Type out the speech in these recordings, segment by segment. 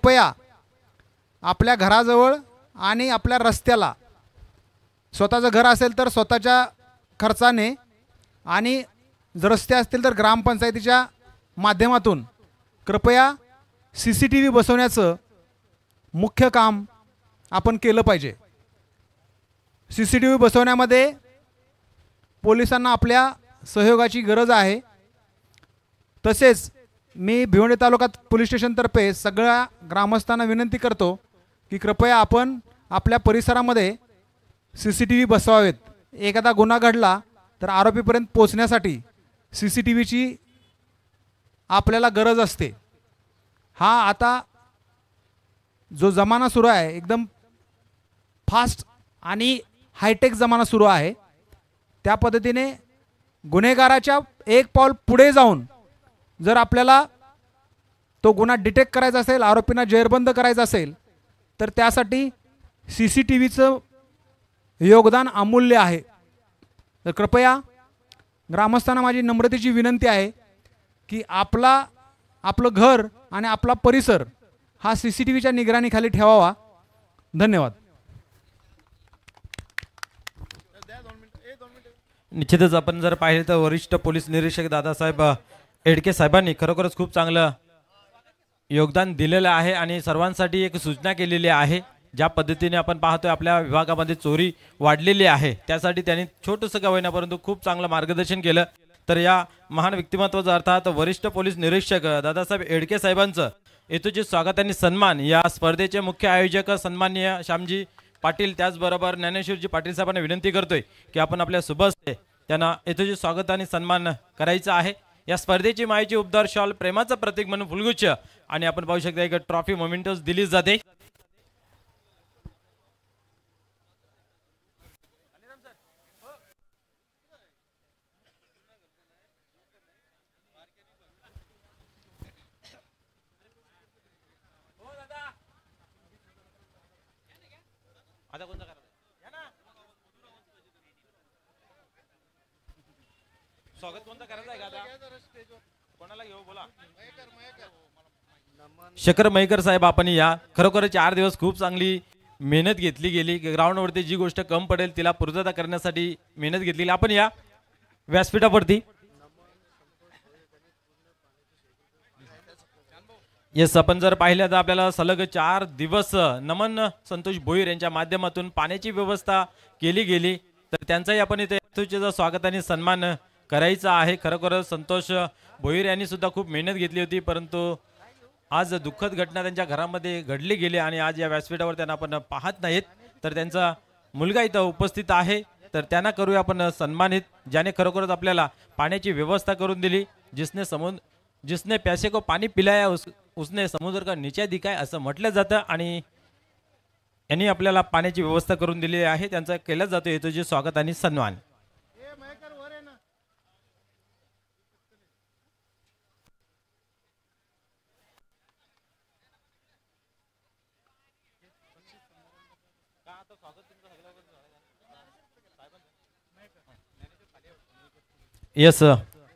कृपया आपल्या घराजवळ आणि आपल्या रस्त्याला, स्वतःचं घर असेल तर स्वतःच्या खर्चाने आणि जर रस्ते असतील तर ग्रामपंचायतीच्या माध्यमातून कृपया CCTV बसवण्याचं मुख्य काम आपण केलं पाहिजे। CCTV बसवण्यामध्ये पोलिसांना आपल्या सहयोगाची गरज आहे। तसेच मी भिवंडी तालुका पोलीस स्टेशनतर्फे सगळ्या ग्रामस्थांना विनंती करतो की कृपया आपण आपल्या परिसरामध्ये CCTV बसवावेत। एखादा गुन्हा घडला तर आरोपीपर्यंत पोहोचण्यासाठी CCTVची आपल्याला गरज असते। हा आता जो जमाना सुरू आहे एकदम फास्ट आणि हायटेक जमाना सुरू आहे, त्या पद्धतीने गुन्हेगाराच्या एक पाऊल पुढे जाऊन जर आपल्याला तो गुन्हा डिटेक्ट करायचा असेल, आरोपींना जेरबंद करायचा असेल तर त्यासाठी CCTVचं योगदान अमूल्य आहे। तर कृपया ग्रामस्थांना माझी नम्रतेची विनंती आहे की आपलं घर आणि आपला परिसर हा CCTVच्या निगराणीखाली ठेवावा। धन्यवाद। निश्चितच आपण जर पाहिले तर वरिष्ठ पोलीस निरीक्षक दादासाहेब एडके साहेबांनी खरोखरच खूप चांगलं योगदान दिलेलं आहे आणि सर्वांसाठी एक सूचना केलेली आहे। ज्या पद्धतीने आपण पाहतोय आपल्या विभागामध्ये चोरी वाढलेली आहे, त्यासाठी त्यांनी छोटंसं का होईना परंतु खूप चांगलं मार्गदर्शन केलं। तर या महान व्यक्तिमत्वाचा अर्थात वरिष्ठ पोलीस निरीक्षक दादासाहेब एडके साहेबांचं यथोचित स्वागत आणि सन्मान या स्पर्धेचे मुख्य आयोजक सन्माननीय श्यामजी पाटील त्याचबरोबर ज्ञानेश्वरजी पाटील साहेबांना विनंती करतोय की आपण आपल्या शुभ हस्ते त्यांना यथोचित स्वागत आणि सन्मान करायचा आहे। या स्पर्धेची मायेची उपदार शॉल प्रेमाचं प्रतीक म्हणून फुलगुच्छ आणि आपण पाहू शकता एक ट्रॉफी मोमेंटोस दिली जाते। स्वागत कोणता करायचं आहे का? कोणाला घेऊ बोला। शेखर मयेकर साहेब आपण या खरोखर 4 दिवस खूप चांगली मेहनत घेतली गेली। ग्राउंडवरती जी गोष्ट कम पडेल तिला पूर्तता करण्यासाठी मेहनत घेतली। आपण या व्यासपीठावरती येस आपण जर पाहिलं तर आपल्याला सलग 4 दिवस नमन संतोष भोईर यांच्या माध्यमातून पाण्याची व्यवस्था केली गेली। तर त्यांचाही आपण इथे यथोचित स्वागत आणि सन्मान करायचा आहे। खरोखर संतोष भोईर यांनी सुद्धा खूप मेहनत घेतली होती, परंतु आज दुःखद घटना त्यांच्या घरामध्ये घडली गेली आणि आज या व्यासपीठावर त्यांना आपण पाहत नाहीत। तर त्यांचा मुलगा इथं उपस्थित आहे, तर त्यांना करूया आपण सन्मानित, ज्याने खरोखरच आपल्याला पाण्याची व्यवस्था करून दिली। जिसने प्यासे को पानी पिलाया उसने समुद्र का नीचा दिखाया असं म्हटलं जातं आणि यांनी आपल्याला पाण्याची व्यवस्था करून दिली आहे। त्यांचा केलं जातो यथोचित स्वागत आणि सन्मान। यस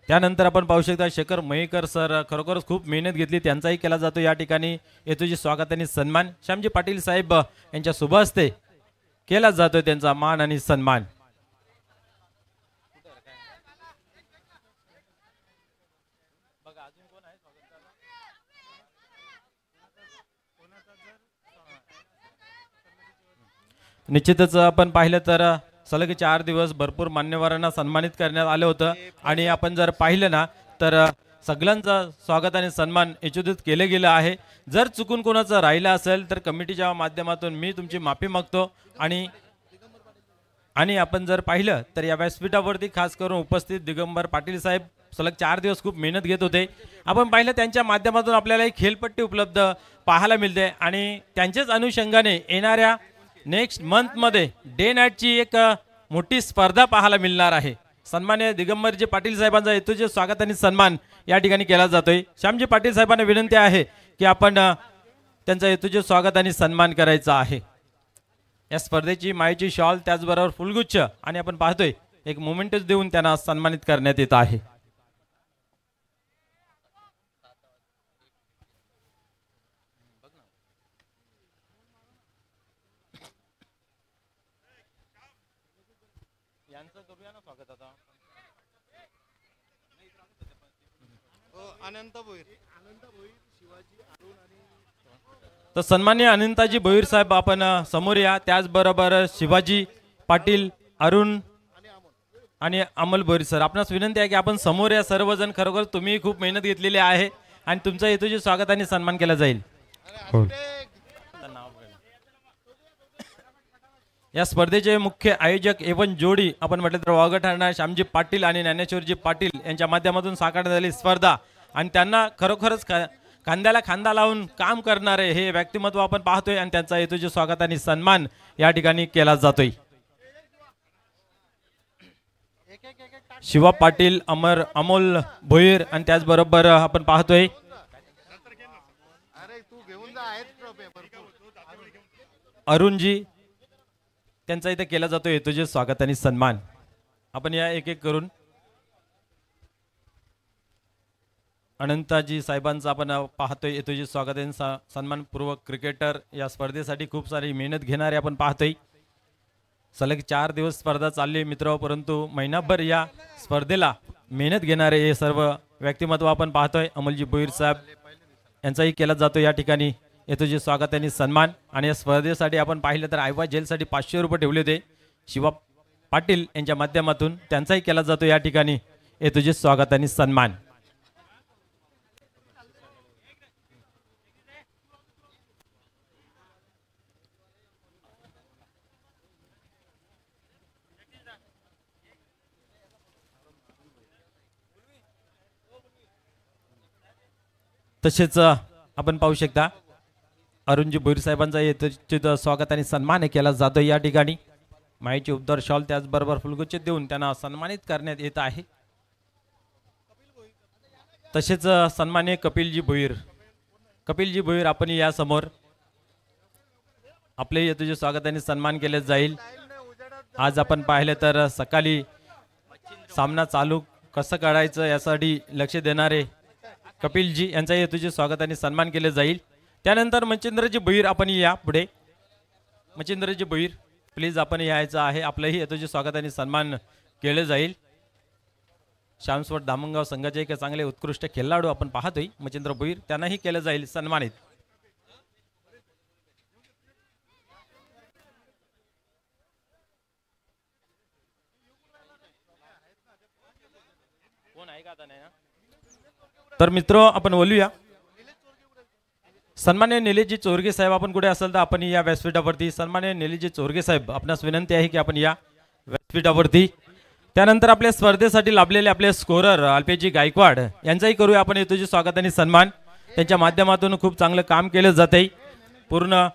त्यानंतर आपण पाहू शकता शेखर मयेकर सर खरोखरच खूप मेहनत घेतली, त्यांचाही केला जातो या ठिकाणी यथोचित स्वागत आणि सन्मान। श्यामजी पाटील साहेब यांच्या शुभ हस्ते केला जातो त्यांचा मान आणि सन्मान। निश्चितच आपण पाहिलं तर सलग 4 दिवस भरपूर मान्यवरांना सन्मानित करण्यात आलं होतं आणि आपण जर पाहिलं ना तर सगळ्यांचं स्वागत आणि सन्मान यथोचित केलं गेलं आहे। जर चुकून कोणाचं राहिलं असेल तर कमिटीच्या माध्यमातून मी तुमची माफी मागतो आणि आपण जर पाहिलं तर या व्यासपीठावरती खास करून उपस्थित दिगंबर पाटील साहेब सलग 4 दिवस खूप मेहनत घेत होते। आपण पाहिलं त्यांच्या माध्यमातून आपल्याला एक खेळपट्टी उपलब्ध पाहायला मिळते आणि त्यांच्याच अनुषंगाने येणाऱ्या नेक्स्ट मंथ मध्ये डे नाईटची एक मोठी स्पर्धा पाहायला मिळणार आहे। सन्मान्य दिगंबरजी पाटील साहेबांचा यथोचित स्वागत आणि सन्मान या ठिकाणी केला जातोय। श्यामजी पाटील साहेबांना विनंती आहे की आपण त्यांचा यथोचित स्वागत आणि सन्मान करायचा आहे। या स्पर्धेची मायेची शॉल त्याचबरोबर फुलगुच्छ आणि आपण पाहतोय एक मोमेंटच देऊन त्यांना सन्मानित करण्यात येत आहे। तर सन्मान्य अनंताजी भोईर साहेब आपण समोर या. त्याचबरोबर शिवाजी पाटील, अरुण आणि अमोल भोईर सर, आपणास विनंती आहे की आपण समोर या. सर्वजण खरोखर तुम्ही खूप मेहनत घेतलेली आहे आणि तुमचा हेतूची स्वागत आणि सन्मान केला जाईल. या स्पर्धेचे मुख्य आयोजक एवं जोडी आपण म्हटलं तर वाघ ठाणा श्यामजी पाटील आणि ज्ञानेश्वरजी पाटील यांच्या माध्यमातून साकारण्यात आलेली स्पर्धा आणि त्यांना खरोखरच खांद्याला खांदा लावून काम करणारे हे व्यक्तिमत्व आपण पाहतोय आणि त्यांचा हेतूचे स्वागत आणि सन्मान या ठिकाणी केला जातोय. शिवा पाटील, अमोल भोईर आणि त्याचबरोबर आपण पाहतोय अरुणजी, त्यांचा इथे केला जातो हेतूचे स्वागत आणि सन्मान. आपण या एक एक करून अनंताजी साहेबांचा आपण पाहतोय हेतूचे स्वागत आणि सन्मानपूर्वक. क्रिकेटर या स्पर्धेसाठी खूप सारी मेहनत घेणारे आपण पाहतोय. सलग 4 दिवस स्पर्धा चालली मित्र, परंतु महिनाभर या स्पर्धेला मेहनत घेणारे हे सर्व व्यक्तिमत्व आपण पाहतोय. अमोलजी भोईर साहेब यांचाही केला जातो या ठिकाणी हेतूचे स्वागत आणि सन्मान. आणि या स्पर्धेसाठी आपण पाहिलं तर आयवा जेलसाठी 500 रुपये ठेवले होते शिवा पाटील यांच्या माध्यमातून, त्यांचाही केला जातो या ठिकाणी हेतूचे स्वागत आणि सन्मान. तसेच आपण पाहू शकता अरुणजी भोईर साहेबांचा हेतूचे स्वागत आणि सन्मान केला जातो या ठिकाणी. माईची उपदार शॉल त्याचबरोबर फुलगुच्छ देऊन त्यांना सन्मानित करण्यात येत आहे. तसेच सन्मान्य कपिलजी भोईर आपण या समोर आपले हेतूचे स्वागत आणि सन्मान केले जाईल. आज आपण पाहिले तर सकाळी सामना चालू कसं करायचं यासाठी लक्ष देणारे कपिलजी यांचा हेतूचे स्वागत आणि सन्मान केले जाईल. त्यानंतर मच्छिंद्रजी भोईर आपण या पुढे. मच्छिंद्रजी भोईर प्लीज आपण यायचं आहे. आपलंही हेतूचे स्वागत आणि सन्मान केले जाईल. श्यामस्वट धामणगाव संघाचे एक चांगले उत्कृष्ट खेळाडू आपण पाहतोय मच्छिंद्र भोईर, त्यांनाही केलं जाईल सन्मानित. कोण आहे का आता नाही ना? तर मित्र आपण बोलूया. सन्मान्य निलेशजी चोरगे साहेब आपण कुठे असेल तर आपण या व्यासपीठावरती. सन्मान्य निलेशजी चोरगे साहेब आपणास विनंती आहे की आपण या व्यासपीठावरती. त्यानंतर आपल्या स्पर्धेसाठी लाभलेले आपले स्कोरर अल्पेजी गायकवाड यांचाही करूया आपण हेतूचे स्वागत आणि सन्मान. त्यांच्या माध्यमातून खूप चांगलं काम केलं जाते. पूर्ण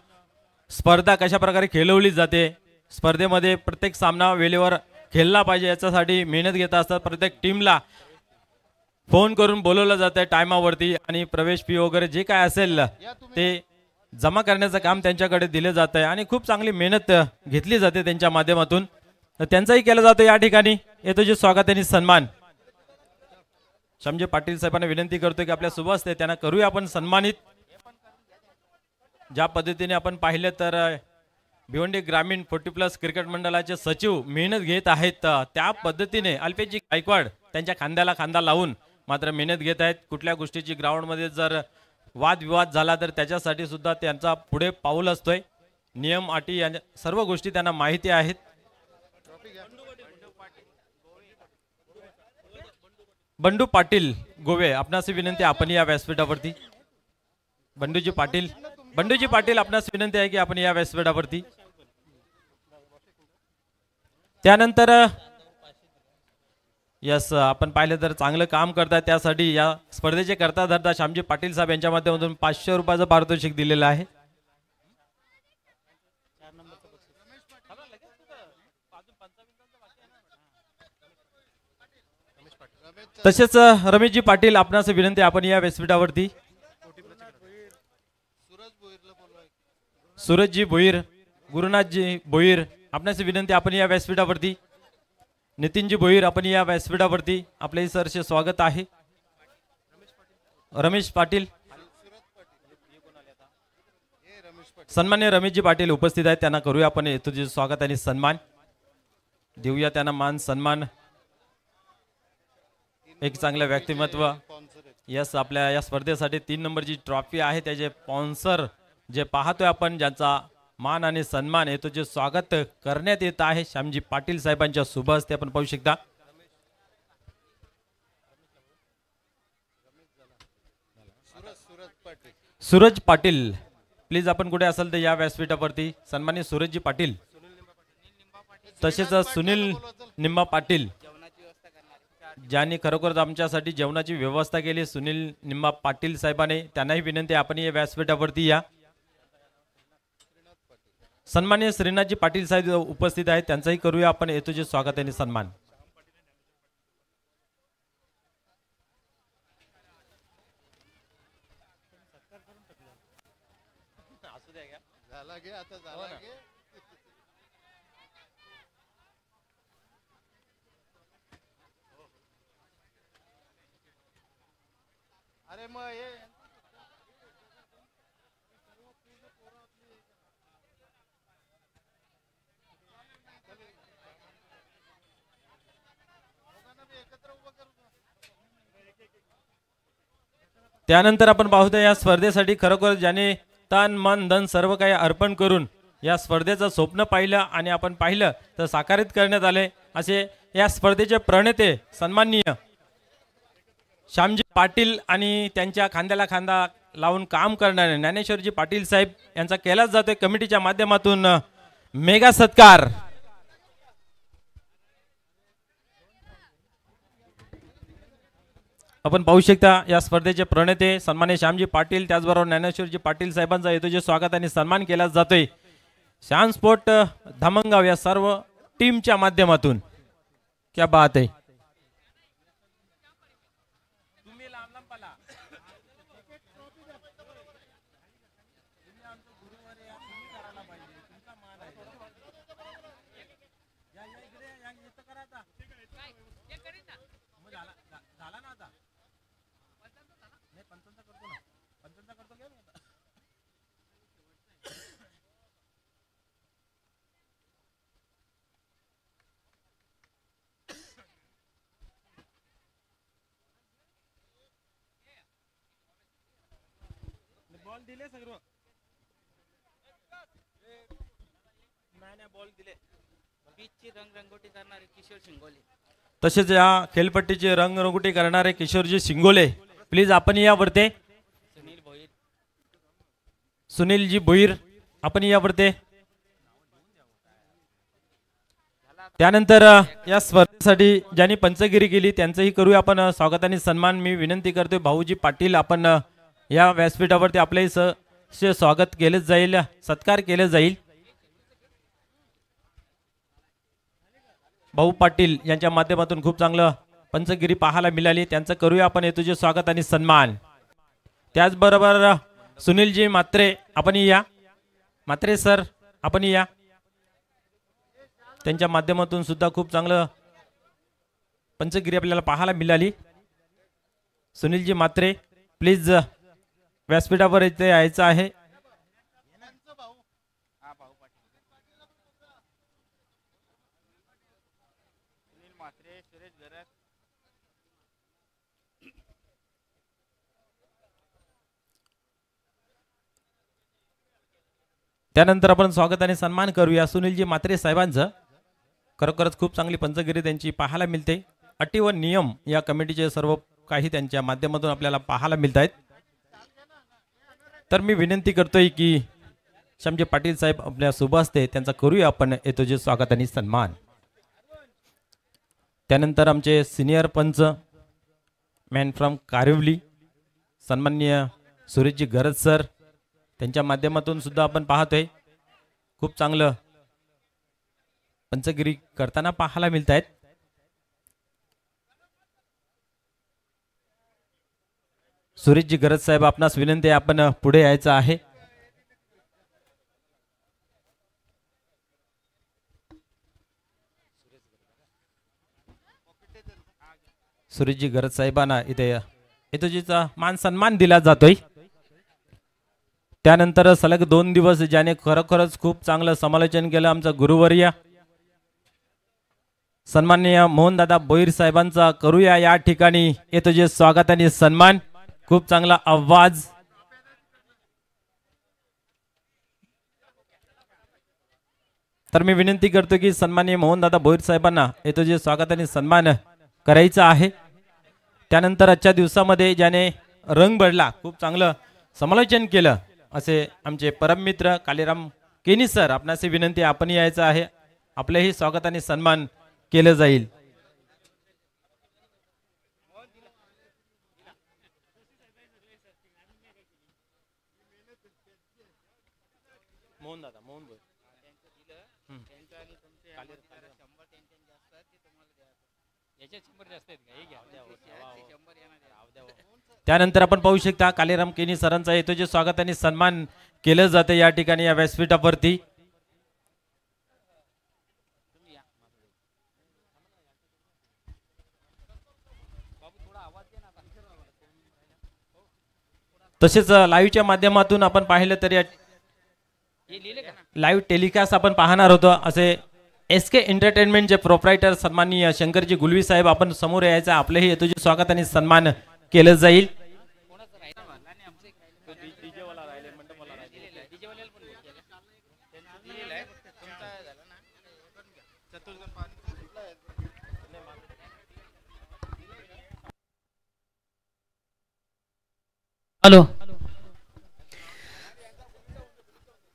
स्पर्धा कशा प्रकारे खेळवली जाते, स्पर्धेमध्ये प्रत्येक सामना वेळेवर खेळला पाहिजे याच्यासाठी मेहनत घेत असतात. प्रत्येक टीमला फोन करून बोलवलं जातं टायमावरती आणि प्रवेश फी वगैरे जे काय असेल ते जमा करण्याचं काम त्यांच्याकडे दिलं जात आहे आणि खूप चांगली मेहनत घेतली जाते त्यांच्या माध्यमातून. तर त्यांचाही केलं जातं या ठिकाणी हेतूचे स्वागत आणि सन्मान. श्यामजी पाटील साहेबांना विनंती करतोय की आपल्या सुबस त्यांना करूया आपण सन्मानित. ज्या पद्धतीने आपण पाहिलं तर भिवंडी ग्रामीण 40+ क्रिकेट मंडळाचे सचिव मेहनत घेत आहेत, त्या पद्धतीने अल्पेजी गायकवाड त्यांच्या खांद्याला खांदा लावून मात्र मेहनत घेत आहेत. कुठल्या गोष्टीची ग्राउंडमध्ये जर वादविवाद झाला तर त्याच्यासाठी सुद्धा त्यांचा पुढे पाऊल असतोय. नियम अटी या सर्व गोष्टी त्यांना माहिती आहेत. बंडू पाटील गोवे आपणास विनंती आपण या व्यासपीठावरती. बंडूजी पाटील आपणास विनंती आहे की आपण या व्यासपीठावरती. त्यानंतर यस आपण पाहिलं तर चांगलं काम करतात, त्यासाठी या स्पर्धेचे करता धरता श्यामजी पाटील साहेब यांच्या माध्यमातून 500 रुपयाचं पारितोषिक दिलेलं आहे. तसेच रमेशजी पाटील आपणास विनंती आपण या व्यासपीठावरती. सूरजजी भोईर, गुरुनाथजी भोईर आपणास विनंती आपण या व्यासपीठावरती. नितीनजी भोईर आपण या व्यासपीठावरती. आपले सरचे स्वागत आहे. रमेश पाटील, सन्मान्य रमेशजी पाटील उपस्थित आहेत, त्यांना करूया आपण हेतूचे स्वागत आणि सन्मान. देऊया त्यांना मान सन्मान. एक चांगलं व्यक्तिमत्व. यस, आपल्या या स्पर्धेसाठी 3 नंबरची ट्रॉफी आहे, त्याचे स्पॉन्सर जे पाहतोय आपण, ज्यांचा मान आणि सन्मान येतो, जे स्वागत करण्यात येत आहे श्यामजी पाटील साहेबांच्या शुभ हस्ते आपण पाहू शकता. सूरज पाटील, प्लीज आपण कुठे असाल तर या व्यासपीठावरती. सन्माननीय सूरजजी पाटील, तसेच सुनील निंबा पाटील, ज्यांनी खरोखरच आमच्यासाठी जेवणाची व्यवस्था केली, सुनील निंबा पाटील साहेबांनी, त्यांनाही विनंती आपण या व्यासपीठावरती या. सन्माननीय श्रीनाथजी पाटील साहेब उपस्थित आहेत, त्यांचाही करूया आपण येतोचे स्वागत आणि सन्मान. अरे मग हे त्यानंतर आपण पाहतो या स्पर्धेसाठी खरोखर ज्याने तन मन धन सर्व काही अर्पण करून या स्पर्धेचं स्वप्न पाहिलं आणि आपण पाहिलं तर साकारित करण्यात आले, असे या स्पर्धेचे प्रणेते सन्माननीय श्यामजी पाटील आणि त्यांच्या खांद्याला खांदा लावून काम करणारे ज्ञानेश्वरजी पाटील साहेब यांचा केलाच जातोय कमिटीच्या माध्यमातून मेगा सत्कार. आपण पाहू शकता या स्पर्धेचे प्रणेते सन्माननीय श्यामजी पाटील, त्याचबरोबर ज्ञानेश्वरजी पाटील साहेबांचा येतोचे स्वागत आणि सन्मान केला जातोय श्याम स्पोर्ट धामणगाव या सर्व टीमच्या माध्यमातून. क्या बात आहे. दिले सर्व बॉल दिले. पिचची रंगरंगोटी करणारे किशोर शिंगोले, तसेच या खेळपट्टीची रंगरंगोटी करणारे किशोरजी शिंगोले, प्लीज आपण यावरती. सुनीलजी भोईर, आपण यावरती. त्यानंतर या स्पर्धेसाठी ज्यांनी पंचगिरी केली त्यांचंही करूया आपण स्वागत आणि सन्मान. मी विनंती करतोय भाऊजी पाटील, आपण या व्यासपीठावरती आपले स्वागत केले जाईल, सत्कार केले जाईल. भाऊ पाटील यांच्या माध्यमातून खूप चांगलं पंचगिरी पाहायला मिळाली, त्यांचं करूया आपण तुझे स्वागत आणि सन्मान. त्याचबरोबर सुनीलजी म्हात्रे, आपण या. म्हात्रे सर, आपण या. त्यांच्या माध्यमातून सुद्धा खूप चांगलं पंचगिरी आपल्याला पाहायला मिळाली. सुनीलजी म्हात्रे, प्लीज व्यासपीठावर इथे यायचं आहे. त्यानंतर आपण स्वागत आणि सन्मान करूया सुनीलजी म्हात्रे साहेबांचं. खरोखरच खूप चांगली पंचगिरी त्यांची पाहायला मिळते. अटी व नियम या कमिटीचे सर्व काही त्यांच्या माध्यमातून आपल्याला पाहायला मिळत आहेत. तर मी विनंती करतोय की श्यामजी पाटील साहेब आपल्या शुभ हस्ते त्यांचा करूया आपण येतोचे स्वागत आणि सन्मान. त्यानंतर आमचे सिनियर पंच मॅन फ्रॉम कारिवली सन्माननीय सुरेशजी गरज सर, त्यांच्या माध्यमातून सुद्धा आपण पाहतोय खूप चांगलं पंचगिरी करताना पाहायला मिळत आहेत. सुरेशजी गरज साहेब, आपणास विनंती आहे आपण पुढे यायचं आहे. सुरेशजी गरज साहेबांना इथे येतोजीचा मान सन्मान दिला जातोय. त्यानंतर सलग 2 दिवस ज्याने खरोखरच खूप चांगलं समालोचन केलं आमचा गुरुवर्य सन्माननीय मोहनदादा भोईर साहेबांचा करूया या ठिकाणी येतोजे स्वागत आणि सन्मान. खूप चांगला आवाज. तर मी विनंती करतो की सन्माननीय मोहनदादा भोईर साहेबांना येतोजे स्वागत आणि सन्मान करायचा आहे. त्यानंतर आजच्या दिवसामध्ये ज्याने रंग भरला, खूप चांगलं समालोचन केलं असे आमचे परममित्र कालीराम केनी सर, आपणास विनंती आपण यायचं आहे. आपलेही स्वागत आणि सन्मान केलं जाईल. त्यानंतर आपण पाहू शकता कालीराम केनी सरांचा येतो जे स्वागत आणि सन्मान केलं जाते या ठिकाणी या व्यासपीठावरती. तसेच लाईव्हच्या माध्यमातून आपण पाहिलं तर लाईव्ह टेलिकास्ट आपण पाहणार होतो. असे SK एंटरटेनमेंटचे प्रोप्रायटर सन्माननीय शंकरजी गुलवी साहेब आपण समोर यायचं. आपलेही येतो जे स्वागत आणि सन्मान केलं जाईल. हॅलो,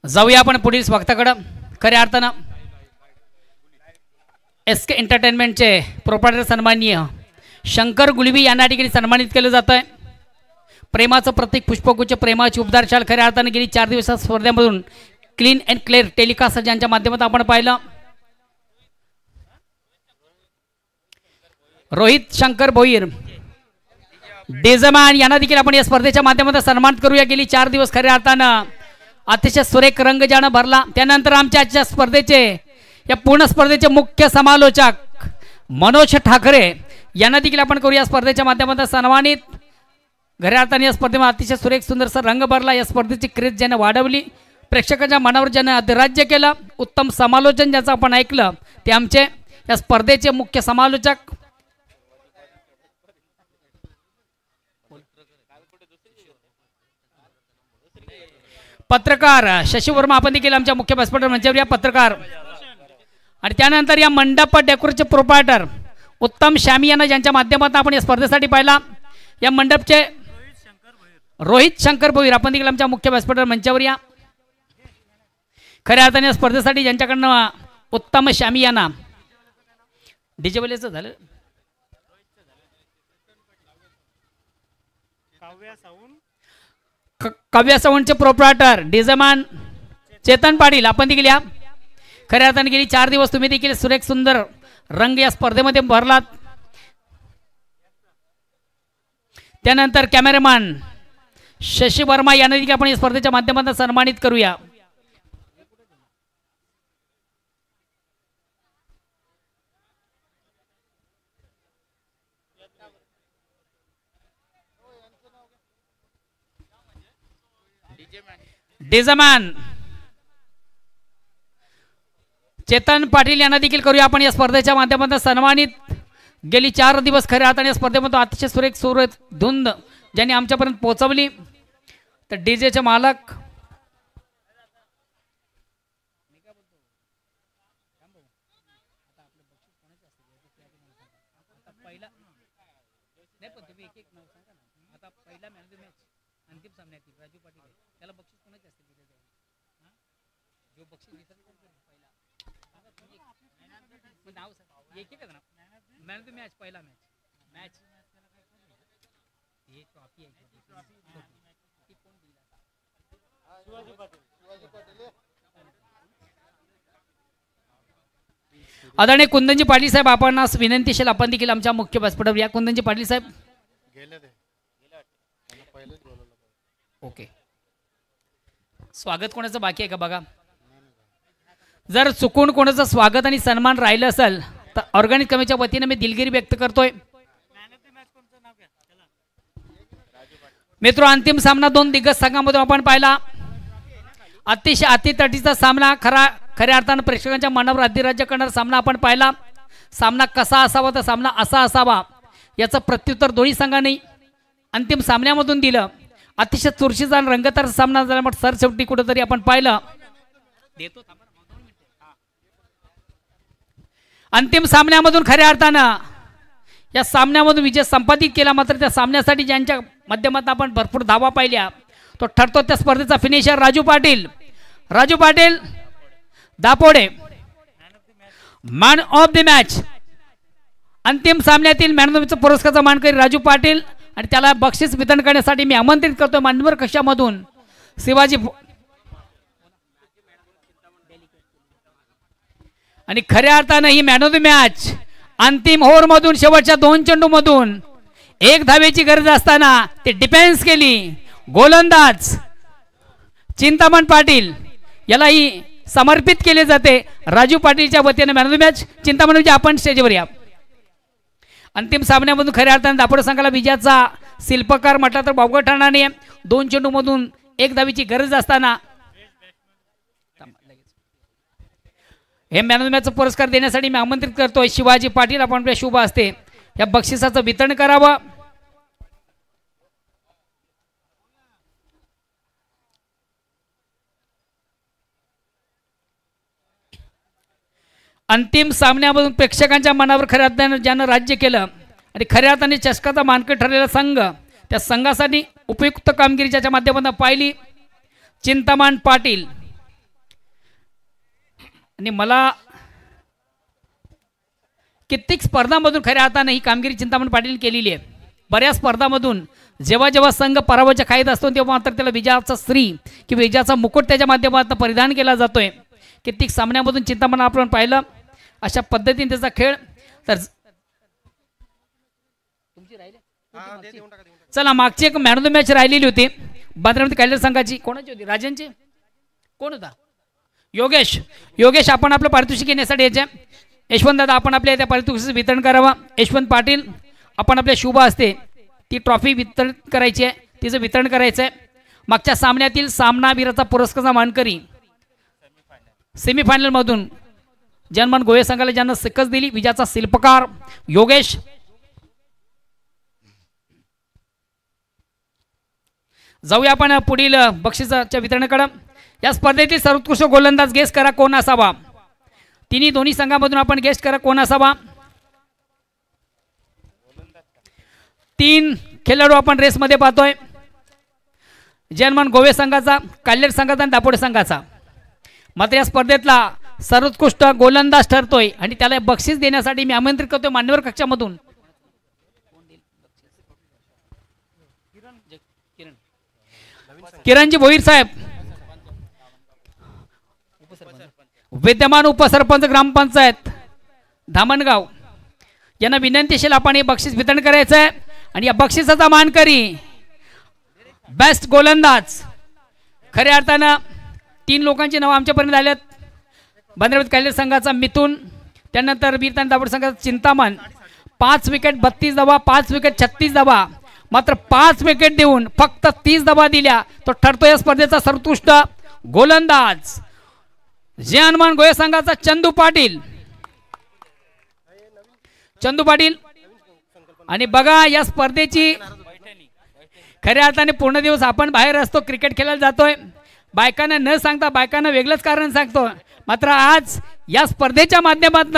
जाऊया आपण पुढील वक्ताकडे. खऱ्या अर्थानं SK एंटरटेनमेंटचे प्रोप्रायटर सन्माननीय शंकर गुलवी यांना ठिकाणी सन्मानित केलं जात आहे. प्रेमाचं प्रतीक पुष्पगुच्छ, प्रेमाची उबदार शाल खऱ्या अर्थानं गेली 4 दिवसात स्पर्धेमधून क्लीन अँड क्लिअर टेलिकास्ट ज्यांच्या माध्यमातून आपण पाहिलं. रोहित शंकर भोईर डेजमान यांना देखील आपण या स्पर्धेच्या माध्यमातून सन्मानित करूया. गेली 4 दिवस खऱ्या अर्थानं अतिशय सुरेख रंग ज्यानं भरला. त्यानंतर आमच्या आजच्या स्पर्धेचे या पूर्ण स्पर्धेचे मुख्य समालोचक मनोज ठाकरे यांना देखील आपण करूया स्पर्धेच्या माध्यमातून सन्मानित. खऱ्या अर्थाने या स्पर्धेमध्ये अतिशय सुरेख सुंदरसा रंग भरला. या स्पर्धेची क्रेज ज्यानं वाढवली, प्रेक्षकांच्या मनावर ज्यानं अधिराज्य केलं, उत्तम समालोचन ज्याचं आपण ऐकलं, ते आमचे या स्पर्धेचे मुख्य समालोचक पत्रकार शशी वर्मा आपण देखील आमच्या मुख्य व्यासपीठावर मंचावर या पत्रकार. आणि त्यानंतर या मंडप डेकोरेटचे प्रोप्रायटर उत्तम शामी यांना ज्यांच्या माध्यमातून आपण या स्पर्धेसाठी पाहिला. या मंडपचे रोहित शंकर भोईर आपण देखील आमच्या मुख्य व्यासपीठावर मंचावर या. खऱ्या अर्थाने या स्पर्धेसाठी ज्यांच्याकडनं उत्तम शामी यांना डीजेवलेचं झालं. काव्या सावंतचे प्रोप्रायटर डिझमान चेतन पाटील आपण देखील या. खऱ्या अर्थाने गेली 4 दिवस तुम्ही देखील सुरेख सुंदर रंग या स्पर्धेमध्ये भरलात. त्यानंतर कॅमेरामॅन शशी वर्मा यांना देखील आपण या स्पर्धेच्या माध्यमातून सन्मानित करूया. डेजमॅन चेतन पाटील यांना देखील करूया आपण या स्पर्धेच्या माध्यमातून सन्मानित. गेली 4 दिवस खऱ्या अर्थाने या स्पर्धेमध्ये अतिशय सुरेख धुंद ज्यांनी आमच्यापर्यंत पोहोचवली. तर डीजेचे मालक आदरणीय कुंदनजी पाटील साहेब आपण विनंतीशील आपण देखील आमच्या मुख्य व्यासपीठावर या. कुंदनजी पाटील साहेब ओके. स्वागत कोणाचं बाकी आहे का बघा. जर चुकून कोणाचं स्वागत आणि सन्मान राहिलं असेल तर ऑर्गॅनिक कमिटीच्या वतीने मी दिलगिरी व्यक्त करतोय. मित्र अंतिम सामना 2 दिग्गज संघांमधून आपण पाहिला. अतिशय अतितटीचा सामना खऱ्या अर्थानं प्रेक्षकांच्या मनावर अधिराज्य करणारा सामना आपण पाहिला. सामना कसा असावा तर सामना असा असावा याचं प्रत्युत्तर दोन्ही संघांनी अंतिम सामन्यामधून दिलं. अतिशय चुरशीचा आणि रंगतदार सामना झाल्यामुळे सरसेवटी कुठेतरी आपण पाहिलं. अंतिम सामन्यामधून खऱ्या अर्थानं या सामन्यामधून विजय संपादित केला. मात्र त्या सामन्यासाठी ज्यांच्या माध्यमातून आपण भरपूर धावा पाहिल्या तो ठरतो त्या स्पर्धेचा finisher Raju Patil. Raju Patil Dapode man of the match, अंतिम सामन्यातील मॅन ऑफ द मॅचचा पुरस्काराचा मानकरी राजू पाटील आणि त्याला बक्षीस वितरण करण्यासाठी मी आमंत्रित करतो मान्यवर कक्षामधून शिवाजी. आणि खऱ्या अर्थानं he man of the match अंतिम ओव्हरमधून शेवटच्या 2 चेंडूमधून 1 धावेची गरज असताना ते डिफेन्स केली. गोलंदाज चिंतामण पाटील यालाही समर्पित केले जाते राजू पाटीलच्या वतीने man of the match. Chintaman म्हणजे आपण स्टेजवर या. अंतिम सामन्यामधून खऱ्या अर्थाने दापोडे संघाला विजयाचा शिल्पकार म्हटला तर बावगट ठाणाने 2 चेंडूमधून 1 धावेची गरज असताना हे मॅन ऑफ द मॅचचा पुरस्कार देण्यासाठी मी आमंत्रित करतोय शिवाजी पाटील. आपण आपल्या शुभ असते या बक्षिसाचं वितरण करावं. अंतिम सामन्यामधून प्रेक्षकांच्या मनावर खऱ्या अर्थाने ज्यानं राज्य केलं आणि खऱ्या अर्थाने चषकाचा मानकरी ठरलेला संघ त्या संघासाठी उपयुक्त कामगिरी ज्याच्या माध्यमातून पाहिली चिंतामण पाटील. आणि मला कित्येक स्पर्धांमधून खऱ्या अर्थाने ही कामगिरी चिंतामण पाटील केलेली आहे. बऱ्याच स्पर्धांमधून जेव्हा जेव्हा संघ पराभवाच्या खाईत असतो तेव्हा मात्र त्याला विजयाचा श्री किंवा विजयाचा मुकुट त्याच्या माध्यमातून परिधान केला जातोय. कित्येक सामन्यामधून चिंतामण आपण पाहिलं अशा पद्धतीने त्याचा खेळ. तर चला मागची एक मॅन ऑफ द मॅच राहिलेली होती बांद्रामध्ये कायलर संघाची. कोणाची होती? राजांची. कोण होता? योगेश. योगेश आपण आपलं पारितोषिक घेण्यासाठी यायचे. यशवंत दादा आपण आपल्या त्या पारितोषिकाचं वितरण करावं. यशवंत पाटील आपण आपल्या शुभ असते ती ट्रॉफी वितरण करायची आहे, तिचं वितरण करायचं आहे. मागच्या सामन्यातील सामनावीराचा पुरस्काराचा मानकरी सेमीफायनलमधून जनमन गोये संघाला ज्यांना शिकस्त दिली विजयाचा शिल्पकार योगेश. जाऊया आपण पुढील बक्षिसाच्या वितरणाकडे. या स्पर्धेतील सर्वोत्कृष्ट गोलंदाज गेस करा कोण असावा. दोन्ही संघामधून आपण गेस्ट करा कोण असावा. 3 खेळाडू आपण रेसमध्ये पाहतोय. जनमन गोवे संघाचा, काल्हेर संघाचा आणि दापोडे संघाचा. मात्र या स्पर्धेतला सर्वोत्कृष्ट गोलंदाज ठरतोय आणि त्याला बक्षीस देण्यासाठी मी आमंत्रित करतोय मान्यवर कक्षामधून किरणजी भोईर साहेब, विद्यमान उपसरपंच ग्रामपंचायत धामणगाव यांना विनंती असेल आपण हे बक्षीस वितरण करायचं आहे. आणि या बक्षिसाचा मानकरी बेस्ट गोलंदाज खऱ्या अर्थानं 3 लोकांची नावं आमच्यापर्यंत आलेत. बांद्रावती कायले संघाचा मिथून, त्यानंतर वीरतान दापोडे संघाचा चिंतामण. 5 विकेट 32 धावा, 5 विकेट 36 धावा. मात्र 5 विकेट देऊन फक्त 30 धावा दिल्या तो ठरतो या स्पर्धेचा सर्वोत्कृष्ट गोलंदाज. जे हनुमान गोये संघाचा चंदू पाटील. चंदू पाटील. आणि बघा या स्पर्धेची खऱ्या अर्थाने पूर्ण दिवस आपण बाहेर असतो, क्रिकेट खेळायला जातोय. बायकांना न सांगता बायकांना वेगळंच कारण सांगतो. मात्र आज या स्पर्धेच्या माध्यमातून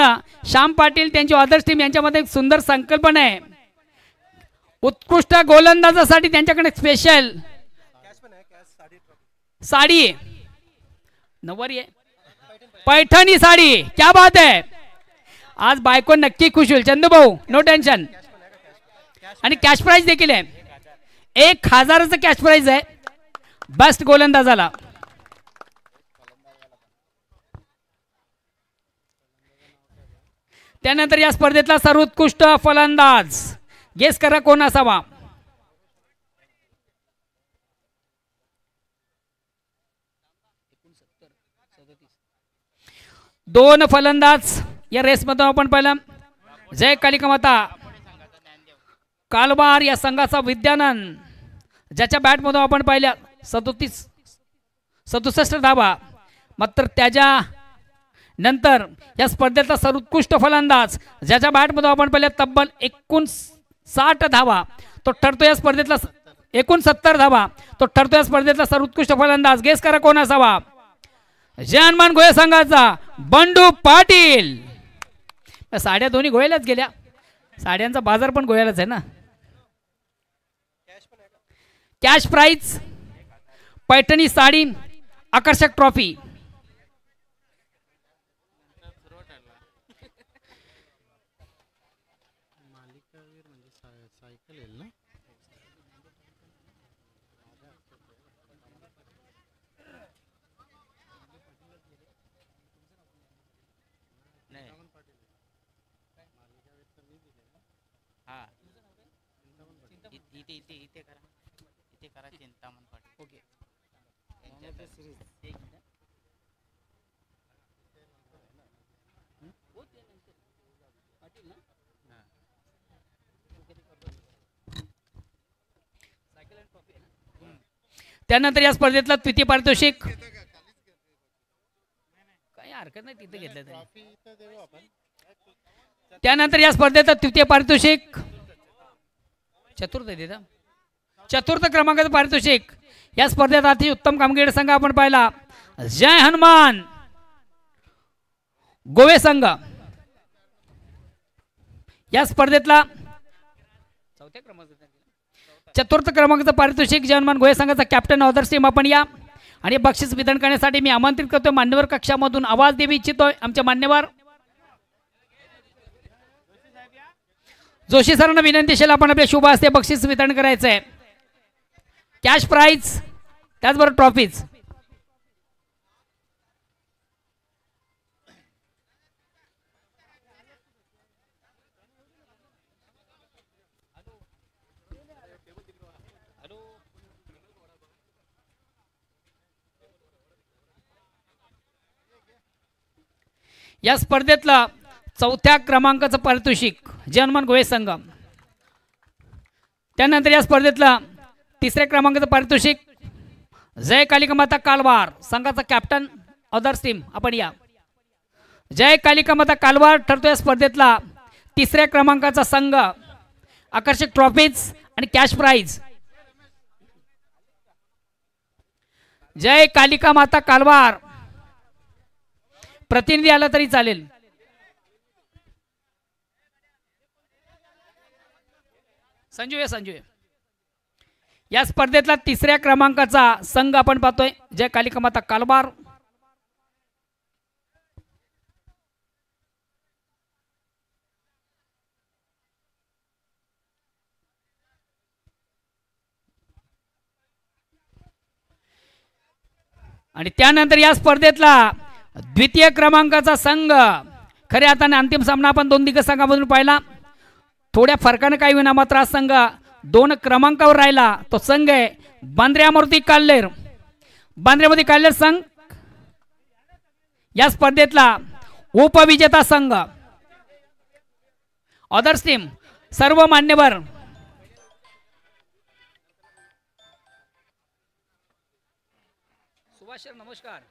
श्याम पाटील त्यांची आदर्श टीम यांच्यामध्ये एक सुंदर संकल्पना आहे. उत्कृष्ट गोलंदाजासाठी त्यांच्याकडे स्पेशल साडी आहे, नवरी आहे, पैठणी साडी. क्या बात है. आज बायको नक्की खुश होईल चंदू भाऊ, नो टेन्शन. आणि कॅश प्राइज देखील आहे, 1000चं कॅश प्राइज आहे बेस्ट गोलंदाजाला. त्यानंतर या स्पर्धेतला सर्वोत्कृष्ट फलंदाज गेस करा कोण असावा. दोन फलंदाज या रेसमध्ये आपण पाहिलं. जय कालिका माता कालवार या संघाचा विद्यानंद ज्याच्या बॅटमधून आपण पाहिल्या 67 धावा. मात्र त्याच्या नंतर या स्पर्धेतला सर्वोत्कृष्ट फलंदाज ज्याच्या बॅटमध्ये आपण पाहिलं तब्बल 59 धावा तो ठरतो या स्पर्धेतला 69 धावा तो ठरतो या स्पर्धेतला सर्वोत्कृष्ट फलंदाज. गेस करा कोण असावा. जय हनुमान गोळे संघाचा बंडू पाटील. साड्या दोन्ही गोव्यालाच गेल्या. साड्यांचा बाजार पण गोव्यालाच आहे ना. कॅश प्राइज पैठणी साडी आकर्षक ट्रॉफी. त्यानंतर या स्पर्धेतला तृतीय पारितोषिक काही हरकत नाही तिथे घेतलं. त्यानंतर या स्पर्धेतलं तृतीय पारितोषिक चतुर्थ क्रमांकाचं पारितोषिक या स्पर्धेत अति उत्तम कामगिरी संघ आपण पाहिला जय हनुमान गोवे संघ. या स्पर्धेतला चतुर्थ क्रमांकाचं पारितोषिक जय हनुमान गोवे संघाचा कॅप्टन ऑदर्स टीम आपण या आणि बक्षीस वितरण करण्यासाठी मी आमंत्रित करतो मान्यवर कक्षामधून आवाज देऊ इच्छितोय आमचे मान्यवर जोशी सरांना विनंती असेल आपण आपल्या शुभ हस्ते बक्षीस वितरण करायचं आहे. कॅश प्राइज त्याचबरोबर ट्रॉफीज. या स्पर्धेतला चौथ्या क्रमांकाचं पारितोषिक जय हनुमान गोवे संघ. त्यानंतर या स्पर्धेतला तिसऱ्या क्रमांकाचं पारितोषिक जय कालिका माता कालवार संघाचा कॅप्टन अदर्स टीम आपण या. जय कालिका माता कालवार ठरतो या स्पर्धेतला तिसऱ्या क्रमांकाचा संघ. आकर्षक ट्रॉफीज आणि कॅश प्राइज. जय कालिका माता कालवार प्रतिनिधी आला तरी चालेल. संजू या स्पर्धेतला तिसऱ्या क्रमांकाचा संघ आपण पाहतोय जय कालिका माता कालवार. आणि त्यानंतर या स्पर्धेतला द्वितीय क्रमांकाचा संघ. खऱ्या अर्थाने अंतिम सामना आपण दोन दिग्गज संघामधून पाहिला. थोड्या फरकाने काही विना मात्र हा संघ 2 क्रमांकावर राहिला. तो संघ आहे बांद्र्यामूर्ती काल्लेर. बांद्र्यामूर्ती काल्लेर संघ या स्पर्धेतला उपविजेता संघ. अदर्स टीम सर्व मान्यवर सुभाष सर नमस्कार.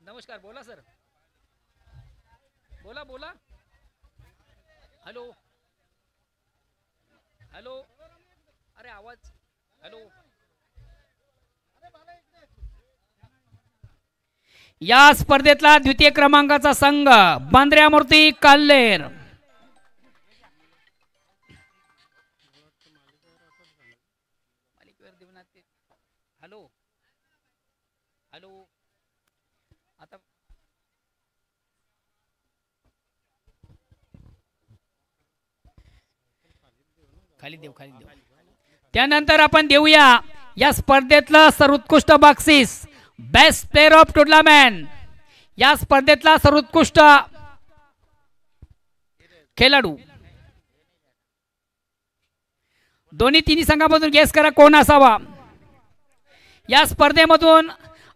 नमस्कार बोला सर. बोला. हॅलो अरे आवाज हॅलो. या स्पर्धेतला द्वितीय क्रमांकाचा संघ बांद्र्यामूर्ती काल्लेर. हॅलो आता खाली देऊ. त्यानंतर आपण देऊया या स्पर्धेतलं सर्वोत्कृष्ट बक्षीस बेस्ट प्लेयर ऑफ टुर्नामेंट. या स्पर्धेतला सर्वोत्कृष्ट खेळाडू दोन्ही तिन्ही संघामधून गेस करा कोण असावा. या स्पर्धेमधून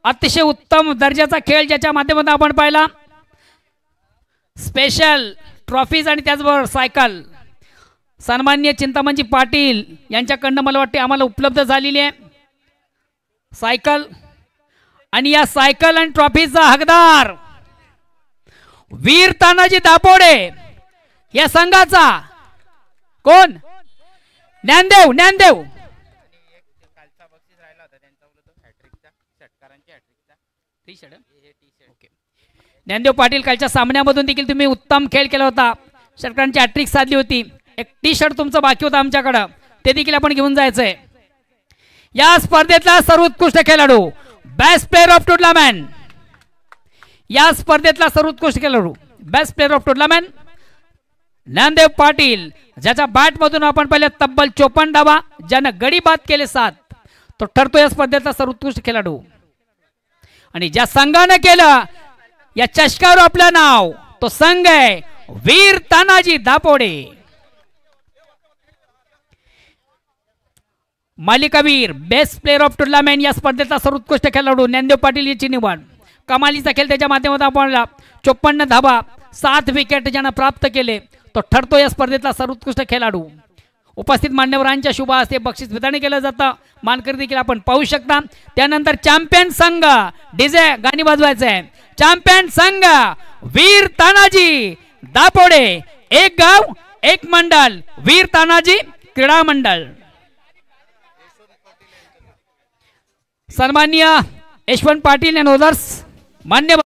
अतिशय उत्तम दर्जाचा खेळ ज्याच्या माध्यमातून आपण पाहिला स्पेशल ट्रॉफीज आणि त्याचबरोबर सायकल सन्माननीय चिंतामणजी पाटील यांच्याकडनं मला वाटते आम्हाला उपलब्ध झालेली आहे सायकल. आणि या सायकल आणि ट्रॉफीचा हकदार वीर तानाजी दापोडे या संघाचा कोण? ज्ञानदेव. ज्ञानदेव ज्ञानदेव पाटील कालच्या सामन्यामधून देखील तुम्ही उत्तम खेळ केला होता. षटकारांची हॅट्रिक साधली होती. एक टी शर्ट तुमचं बाकी होतं आमच्याकडं, ते देखील आपण घेऊन जायचंय. या स्पर्धेतला सर्वोत्कृष्ट खेळाडू, बेस्ट प्लेअर ऑफ टुर्नामेंट, या स्पर्धेतला सर्वोत्कृष्ट खेळाडू, best player of tournament Dnyandev Patil, ज्याच्या बॅट मधून आपण पहिले तब्बल 54 धावा, ज्यानं गडी बाद केले 7, तो ठरतो या स्पर्धेतला सर्वोत्कृष्ट खेळाडू. आणि ज्या संघाने केलं या चषकावर आपलं नाव, तो संघ आहे वीर तानाजी दापोडे. मालिकावीर, बेस्ट प्लेअर ऑफ टुर्नामेंट या स्पर्धेतला सर्वोत्कृष्ट खेळाडू ज्ञानदेव पाटील याची निवड. कमालीचा खेळ त्याच्या माध्यमातून आपण 54 धावा 7 विकेट ज्यानं प्राप्त केले, तो ठरतो या स्पर्धेतला सर्वोत्कृष्ट खेळाडू. उपस्थित मान्यवरांच्या शुभ हस्ते बक्षीस वितरण केलं जातं. मानकरी देखील आपण पाहू शकता. त्यानंतर चॅम्पियन संघ, डीजे गाणी वाजवायचं आहे. चॅम्पियन संघ वीर तानाजी दापोडे, एक गाव एक मंडळ, वीर तानाजी क्रीडा मंडळ. सन्माननीय यशवंत पाटील आणि ओदर्स मान्यवर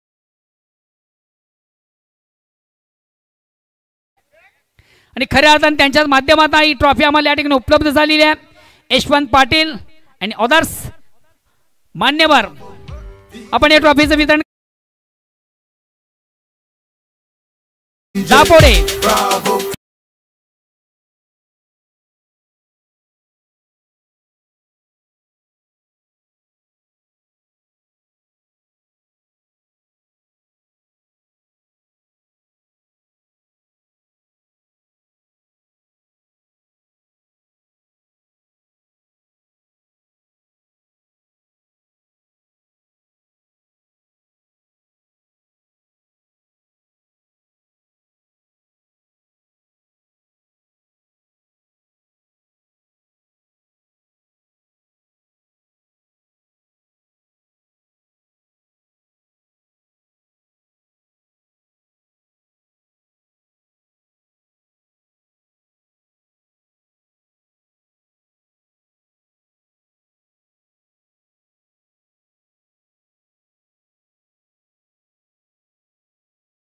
आणि खऱ्या अर्थाने त्यांच्या माध्यमातून ही ट्रॉफी आम्हाला या ठिकाणी उपलब्ध झालेली आहे. यशवंत पाटील आणि ओदर्स मान्यवर, आपण या ट्रॉफीचं वितरण दापोडे.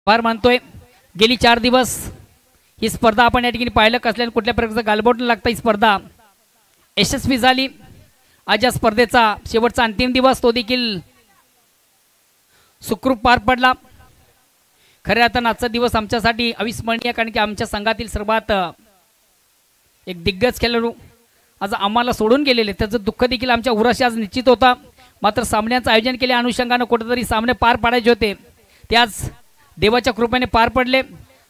फार मानतोय. गेली 4 दिवस ही स्पर्धा आपण या ठिकाणी पाहिलं कसल्याने कुठल्या प्रकारचं गालबोट लागतं. ही स्पर्धा यशस्वी झाली. आज या स्पर्धेचा शेवटचा अंतिम दिवस, तो देखील सुखरूप पार पडला. खऱ्या अर्थानं आजचा दिवस आमच्यासाठी अविस्मरणीय, कारण की आमच्या संघातील सर्वात एक दिग्गज खेळाडू आज आम्हाला सोडून गेलेले, त्याचं दुःख देखील आमच्या उराशी आज निश्चित होता. मात्र सामन्याचं आयोजन केल्या अनुषंगानं कुठेतरी सामने पार पाडायचे होते, ते आज देवाच्या कृपेने पार पडले.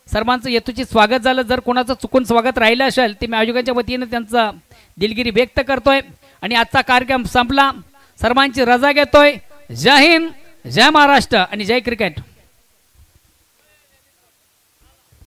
सर्वांचं येतूची स्वागत झालं. जर कोणाचं चुकून स्वागत राहिलं असेल ते मी आयोजकांच्या वतीने त्यांचा दिलगिरी व्यक्त करतोय. आणि आजचा कार्यक्रम संपला. सर्वांची रजा घेतोय. जय हिंद, जय महाराष्ट्र आणि जय क्रिकेट.